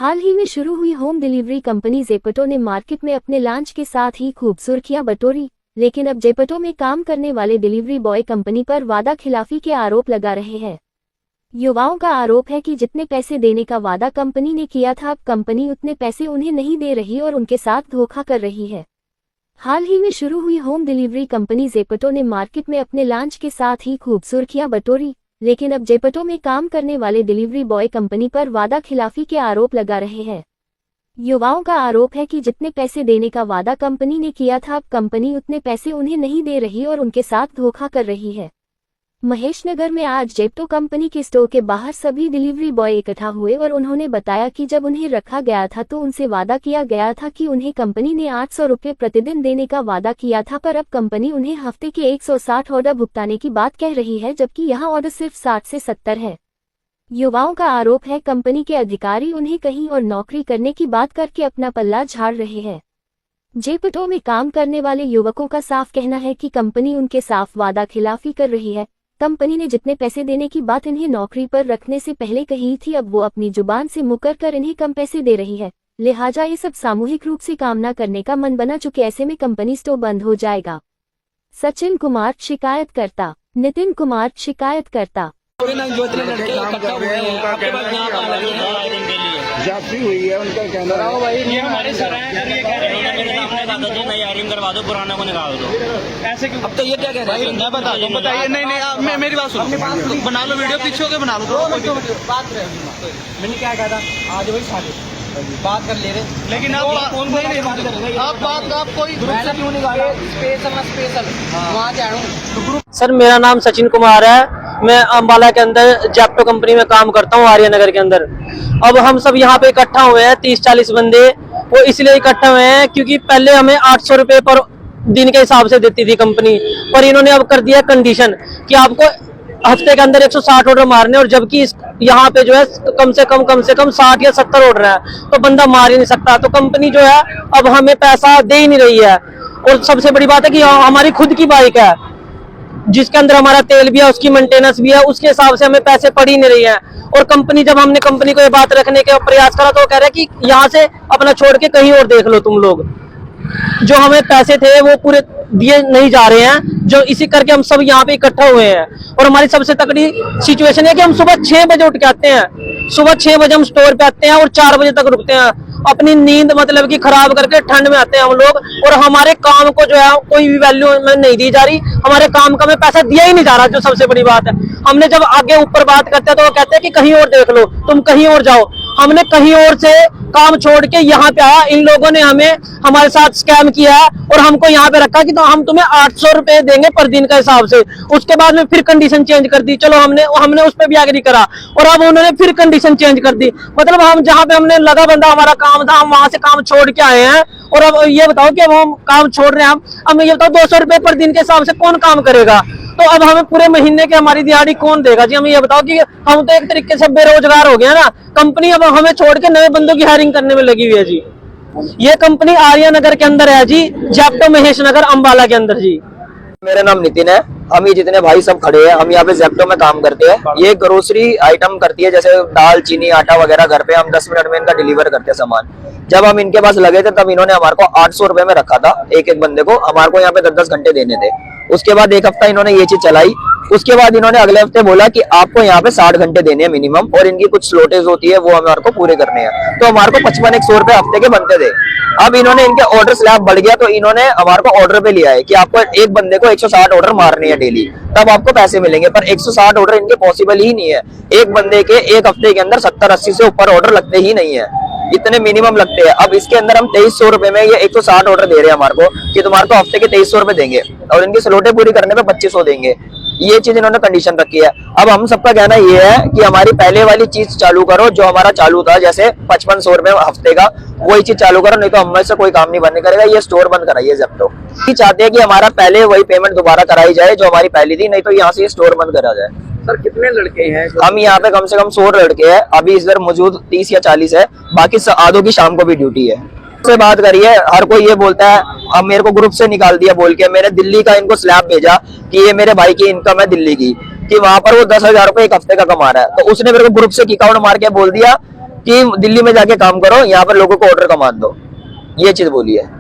हाल ही में शुरू हुई होम डिलीवरी कंपनी जेपटो ने मार्केट में अपने लॉन्च के साथ ही खूब सुर्खियां बटोरी, लेकिन अब जेपटो में काम करने वाले डिलीवरी बॉय कंपनी पर वादा खिलाफी के आरोप लगा रहे हैं। युवाओं का आरोप है कि जितने पैसे देने का वादा कंपनी ने किया था, अब कंपनी उतने पैसे उन्हें नहीं दे रही और उनके साथ धोखा कर रही है। हाल ही में शुरू हुई होम डिलीवरी कंपनी जेपटो ने मार्केट में अपने लॉन्च के साथ ही खूब सुर्खियां बटोरी, लेकिन अब जेपटो में काम करने वाले डिलीवरी बॉय कंपनी पर वादा खिलाफी के आरोप लगा रहे हैं। युवाओं का आरोप है कि जितने पैसे देने का वादा कंपनी ने किया था, अब कंपनी उतने पैसे उन्हें नहीं दे रही और उनके साथ धोखा कर रही है। महेशनगर में आज जेपटो कंपनी के स्टोर के बाहर सभी डिलीवरी बॉय इकट्ठा हुए और उन्होंने बताया कि जब उन्हें रखा गया था तो उनसे वादा किया गया था कि उन्हें कंपनी ने 800 रुपये प्रतिदिन देने का वादा किया था, पर अब कंपनी उन्हें हफ्ते के 160 ऑर्डर भुगताने की बात कह रही है, जबकि यहां ऑर्डर सिर्फ 60 से 70 है। युवाओं का आरोप है कंपनी के अधिकारी उन्हें कहीं और नौकरी करने की बात करके अपना पल्ला झाड़ रहे हैं। जेपटो में काम करने वाले युवकों का साफ कहना है कि कंपनी उनके साफ वादा खिलाफी कर रही है। कंपनी ने जितने पैसे देने की बात इन्हें नौकरी पर रखने से पहले कही थी, अब वो अपनी जुबान से मुकर कर इन्हें कम पैसे दे रही है। लिहाजा ये सब सामूहिक रूप से काम न करने का मन बना चुके, ऐसे में कंपनी स्टोर बंद हो जाएगा। सचिन कुमार शिकायतकर्ता, नितिन कुमार शिकायतकर्ता। जाती हुई है उनका कहना है भाई ये हमारे सर नई हायरिंग करवा दो, पुराना को निकाल दो। ऐसे क्यों? अब तो ये क्या कह रहे हैं? मैं बता दूं, बताइए। नहीं मेरी बात सुनो, बना लो वीडियो, पीछे होके बना लो। बात मैंने क्या कहा था, आज वही साथ बात कर ले रहे, लेकिन आप बात आप कोई ग्रुप से क्यों निकाले? स्पेशल वहाँ जाऊँ। सर मेरा नाम सचिन कुमार है, मैं अम्बाला के अंदर जेपटो कंपनी में काम करता हूँ, आर्य नगर के अंदर। अब हम सब यहाँ पे इकट्ठा हुए हैं 30-40 बंदे। वो इसलिए इकट्ठा हुए हैं क्योंकि पहले हमें 800 रुपये पर दिन के हिसाब से देती थी कंपनी, पर इन्होंने अब कर दिया कंडीशन कि आपको हफ्ते के अंदर 160 ऑर्डर मारने, और जबकि यहाँ पे जो है कम से कम 60 या 70 ऑर्डर है, तो बंदा मार ही नहीं सकता। तो कंपनी जो है अब हमें पैसा दे ही नहीं रही है। और सबसे बड़ी बात है कि हमारी खुद की बाइक है जिसके अंदर हमारा तेल भी है, उसकी मेंटेनेंस भी है, उसके हिसाब से हमें पैसे पड़ ही नहीं रही है। और कंपनी, जब हमने कंपनी को ये बात रखने का प्रयास करा तो वो कह रहा है कि यहाँ से अपना छोड़ के कहीं और देख लो तुम लोग। जो हमें पैसे थे वो पूरे दिए नहीं जा रहे हैं, जो इसी करके हम सब यहाँ पे इकट्ठा हुए हैं। और हमारी सबसे तगड़ी सिचुएशन है कि हम सुबह 6 बजे उठ के आते हैं, सुबह 6 बजे हम स्टोर पे आते हैं और 4 बजे तक रुकते हैं। अपनी नींद मतलब कि खराब करके ठंड में आते हैं हम लोग, और हमारे काम को जो है कोई भी वैल्यू में नहीं दी जा रही, हमारे काम का हमें पैसा दिया ही नहीं जा रहा। जो सबसे बड़ी बात है, हमने जब आगे ऊपर बात करते हैं तो वो कहते हैं कि कहीं और देख लो, तुम कहीं और जाओ। हमने कहीं और से काम छोड़ के यहाँ पे आया, इन लोगों ने हमें हमारे साथ स्कैम किया है और हमको यहाँ पे रखा कि तो हम तुम्हें 800 रुपए देंगे पर दिन का हिसाब से। उसके बाद में फिर कंडीशन चेंज कर दी, चलो हमने उस पर भी एग्री करा, और अब उन्होंने फिर कंडीशन चेंज कर दी। मतलब हम जहाँ पे हमने लगा बंदा हमारा काम था, हम वहां से काम छोड़ के आए हैं, और अब ये बताओ कि अब हम काम छोड़ रहे हैं। हम ये बताओ 200 रुपए पर दिन के हिसाब से कौन काम करेगा? तो अब हमें पूरे महीने की हमारी दिहाड़ी कौन देगा जी? हमें ये बताओ कि हम तो एक तरीके से बेरोजगार हो गए ना। कंपनी अब हमें छोड़ के नए बंदों की हायरिंग करने में लगी हुई है जी। ये कंपनी आर्य नगर के अंदर है जी, जेपटो महेश नगर अम्बाला के अंदर जी। मेरा नाम नितिन है। हम ये जितने भाई सब खड़े हैं, हम यहाँ पे जेपटो में काम करते हैं। ये ग्रोसरी आइटम करती है, जैसे दाल, चीनी, आटा वगैरह घर पे हम 10 मिनट में इनका डिलीवर करते हैं सामान। जब हम इनके पास लगे थे तब इन्होंने हमारे को 800 रुपए में रखा था एक बंदे को। हमारे को यहाँ पे 10-10 घंटे देने थे। उसके बाद एक हफ्ता इन्होंने ये चीज चलाई। उसके बाद इन्होंने अगले हफ्ते बोला कि आपको यहाँ पे 60 घंटे देने हैं मिनिमम, और इनकी कुछ स्लॉटेज होती है वो हमारे को पूरे करने हैं। तो हमारे को 55-100 रुपए हफ्ते के बनते थे। अब इन्होंने इनके ऑर्डर स्लैब बढ़ गया तो इन्होंने हमारे को ऑर्डर पे लिया है कि आपको एक बंदे को 160 ऑर्डर मारने हैं डेली, तब आपको पैसे मिलेंगे। पर 160 ऑर्डर इनके पॉसिबल ही नहीं है। एक बंदे के एक हफ्ते के अंदर 70-80 से ऊपर ऑर्डर लगते ही नहीं है, इतने मिनिमम लगते हैं। अब इसके अंदर हम 2300 रुपए में ये 160 ऑर्डर दे रहे हैं हमारे को कि तुम्हारे को हफ्ते के 2300 रुपए देंगे, और इनकी स्लॉटें पूरी करने पे 2500 देंगे। ये चीज इन्होंने कंडीशन रखी है। अब हम सबका कहना ये है कि हमारी पहले वाली चीज चालू करो, जो हमारा चालू था, जैसे 5500 रुपए हफ्ते का, वही चीज चालू करो, नहीं तो हम में से कोई काम नहीं बनने करेगा। ये स्टोर बंद कराइए जेपटो। चाहते हैं कि हमारा पहले वही पेमेंट दोबारा कराई जाए जो हमारी पहली थी, नहीं तो यहाँ से ये स्टोर बंद करा जाए। सर कितने लड़के हैं? हम यहाँ पे कम से कम 100 लड़के हैं। अभी इधर मौजूद 30 या 40 है, बाकी आधों की शाम को भी ड्यूटी है। से बात करिए, हर कोई ये बोलता है, अब मेरे को ग्रुप से निकाल दिया बोल के। मैंने दिल्ली का इनको स्लैब भेजा कि ये मेरे भाई की इनकम है दिल्ली की, कि वहां पर वो 10,000 रुपए एक हफ्ते का कमा रहा है। तो उसने मेरे को ग्रुप से किक आउट मार के बोल दिया कि दिल्ली में जाके काम करो, यहाँ पर लोगों को ऑर्डर कमा दो, ये चीज बोली है।